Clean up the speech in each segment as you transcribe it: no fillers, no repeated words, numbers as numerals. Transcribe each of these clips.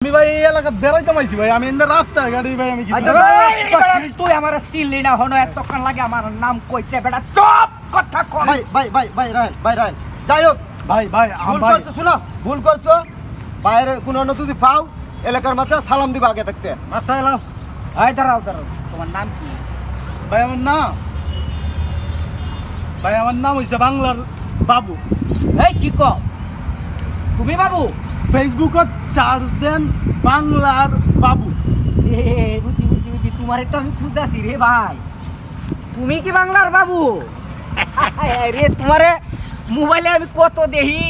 আমি ভাই এই এলাকা বেড়াইতে মাইছি ভাই, আমি এন্ড রাস্তা গাড়ি ভাই আমি কি তুই আমার সিলি না হনো এতক্ষণ লাগে আমার নাম কইতে বেটা চুপ কথা কর। ভাই ভাই ভাই ভাই রাহেন ভাই রাহেন যাই হোক ভাই ভাই ভুল করছো, শুনো ভুল করছো। বাইরে কোনো অন্য যদি পাও এলাকার মাথায় সালাম দিবা আগে থাকতে। মাসা এলাও এই দাঁড়াও দাঁড়াও, তোমার নাম কি? ভাই আমার নাম হইছে বাংলার বাবু। এই কি কও তুমি বাবু? ফেসবুকত চার্জ দেন বাংলার বাবু। বুঝি বুঝি বুঝি, তোমারে তো আমি খুঁজতেছি রে ভাই। তুমি কি বাংলার বাবু? রে তোমারে মোবাইলে আমি কত দেখি।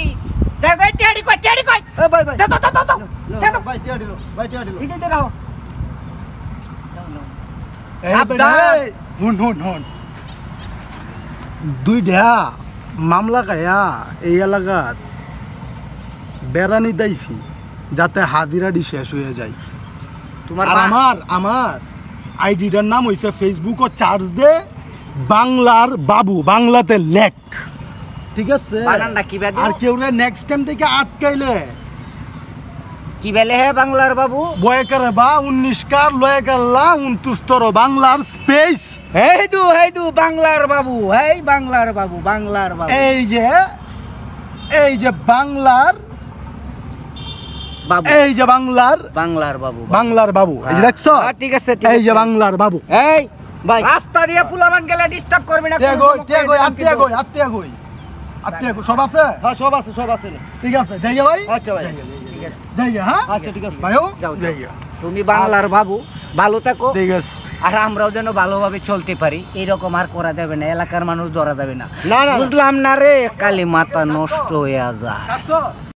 দেখো টেডি কই টেডি কই। এ ভাই ভাই দাও দাও দাও দাও দাও। ভাই টিয়া দিলো, ভাই টিয়া দিলো। এই যে দাও। এই সাবধান। বেটা, হুন দুই ঢেয়া মামলা গায়া এই এলাকাত বেড়ানি দাইছি যাতে হাজিরাটি শেষ হয়ে যায়। তোমার আর আমার আইডিটার নাম হইছে ফেসবুকও চার্জ দে বাংলার বাবু, বাংলাতে লেখ, ঠিক আছে? বানানটা কি বেদে? আর কেউ নেক্সট টাইম থেকে আটকাইলে কি বেলে হে বাংলার বাবু? বয়কারে বা 19 কার লয়কার লা 29 তর বাংলার স্পেস। হেই দু বাংলার বাবু, হেই বাংলার বাবু, বাংলার বাবু। এই যে বাংলার বাবু, এই যে বাংলার বাংলার বাবু, বাংলার বাবু, এই যে দেখছো? হ্যাঁ, ঠিক আছে ঠিক এই যে আছে। বাংলার বাবু। এই ভাই রাস্তা দিয়ে পুলাবান গেলে ডিস্টার্ব করবি না। আত্মীয় গই সব আছে? হ্যাঁ সব আছে সব আছে। ঠিক আছে, যাইয়া ভাই। আচ্ছা ভাই ঠিক আছে। যাইয়া, হ্যাঁ আচ্ছা ঠিক আছে ভাইও যাও, যাও। যাইয়া। তুমি বাংলার বাবু, ভালো থাকো। ঠিক আছে। আর আমরাও যেন ভালোভাবে চলতে পারি, এইরকম আর করা যাবে না, এলাকার মানুষ ধরা যাবে না। না, না, না। বুঝলাম না রে, কালি মাথা নষ্ট হয়ে যায়। কাটছো?